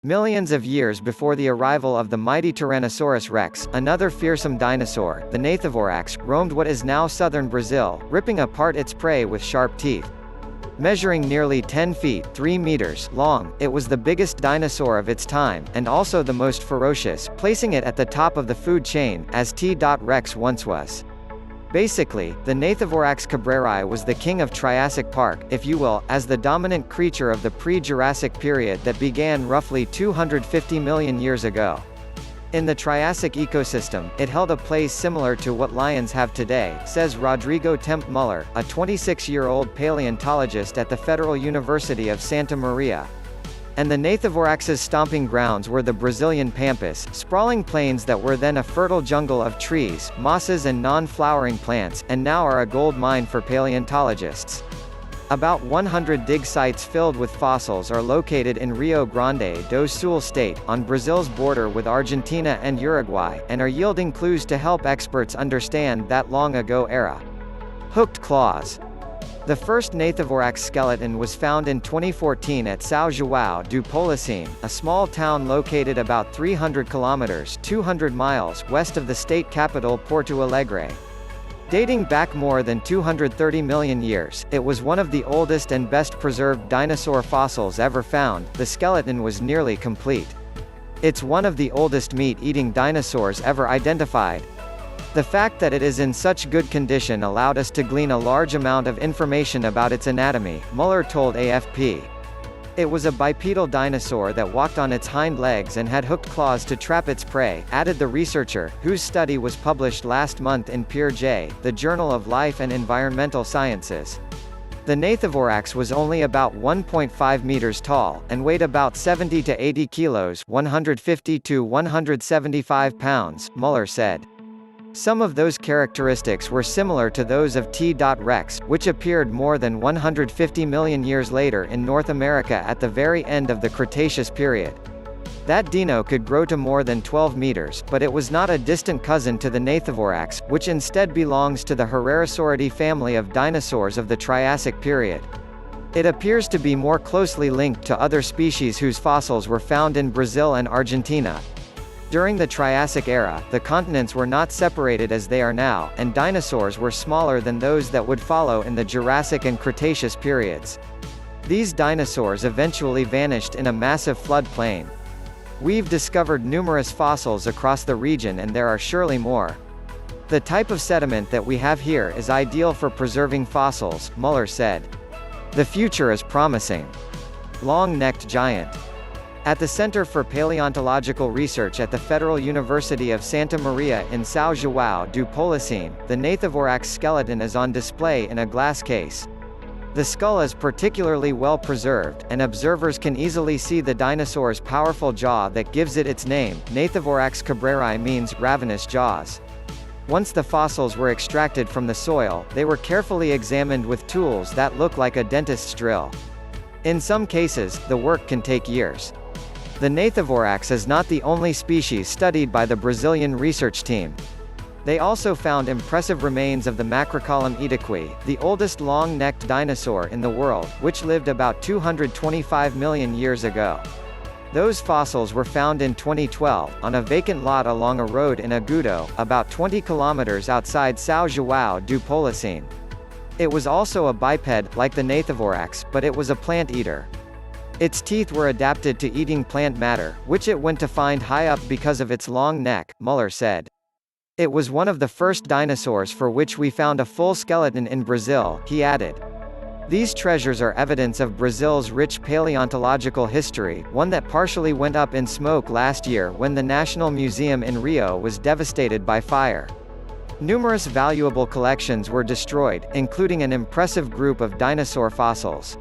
Millions of years before the arrival of the mighty Tyrannosaurus rex, another fearsome dinosaur, the Gnathavorax, roamed what is now southern Brazil, ripping apart its prey with sharp teeth. Measuring nearly 10 feet 3 meters long, it was the biggest dinosaur of its time, and also the most ferocious, placing it at the top of the food chain, as T. Rex once was. Basically, the Gnathavorax cabreri was the king of Triassic Park, if you will, as the dominant creature of the pre-Jurassic period that began roughly 250 million years ago. In the Triassic ecosystem, it held a place similar to what lions have today, says Rodrigo Temp Muller, a 26-year-old paleontologist at the Federal University of Santa Maria. And the Gnathavorax's stomping grounds were the Brazilian pampas, sprawling plains that were then a fertile jungle of trees, mosses and non-flowering plants, and now are a gold mine for paleontologists. About 100 dig sites filled with fossils are located in Rio Grande do Sul state, on Brazil's border with Argentina and Uruguay, and are yielding clues to help experts understand that long-ago era. Hooked claws. The first Gnathavorax skeleton was found in 2014 at São João do Polocine, a small town located about 300 kilometers (200 miles) west of the state capital Porto Alegre. Dating back more than 230 million years, it was one of the oldest and best preserved dinosaur fossils ever found. The skeleton was nearly complete. It's one of the oldest meat-eating dinosaurs ever identified. The fact that it is in such good condition allowed us to glean a large amount of information about its anatomy, Muller told AFP. It was a bipedal dinosaur that walked on its hind legs and had hooked claws to trap its prey, added the researcher, whose study was published last month in Peer J, the Journal of Life and Environmental Sciences. The Gnathavorax was only about 1.5 meters tall, and weighed about 70 to 80 kilos 150 to 175 pounds, Muller said. Some of those characteristics were similar to those of T. Rex, which appeared more than 150 million years later in North America at the very end of the Cretaceous period. That dino could grow to more than 12 meters, but it was not a distant cousin to the Gnathavorax, which instead belongs to the Herrerasauridae family of dinosaurs of the Triassic period. It appears to be more closely linked to other species whose fossils were found in Brazil and Argentina. During the Triassic era, the continents were not separated as they are now, and dinosaurs were smaller than those that would follow in the Jurassic and Cretaceous periods. These dinosaurs eventually vanished in a massive flood plain. We've discovered numerous fossils across the region and there are surely more. The type of sediment that we have here is ideal for preserving fossils, Muller said. The future is promising. Long-necked giant. At the Center for Paleontological Research at the Federal University of Santa Maria in São João do Polocine, the Gnathavorax skeleton is on display in a glass case. The skull is particularly well preserved, and observers can easily see the dinosaur's powerful jaw that gives it its name. Gnathavorax cabreri means ravenous jaws. Once the fossils were extracted from the soil, they were carefully examined with tools that look like a dentist's drill. In some cases, the work can take years. The Gnathavorax is not the only species studied by the Brazilian research team. They also found impressive remains of the Macrocolum oedicui, the oldest long-necked dinosaur in the world, which lived about 225 million years ago. Those fossils were found in 2012, on a vacant lot along a road in Agudo, about 20 kilometers outside São João do Polocine. It was also a biped, like the Gnathavorax, but it was a plant eater. Its teeth were adapted to eating plant matter, which it went to find high up because of its long neck, Muller said. It was one of the first dinosaurs for which we found a full skeleton in Brazil, he added. These treasures are evidence of Brazil's rich paleontological history, one that partially went up in smoke last year when the National Museum in Rio was devastated by fire. Numerous valuable collections were destroyed, including an impressive group of dinosaur fossils.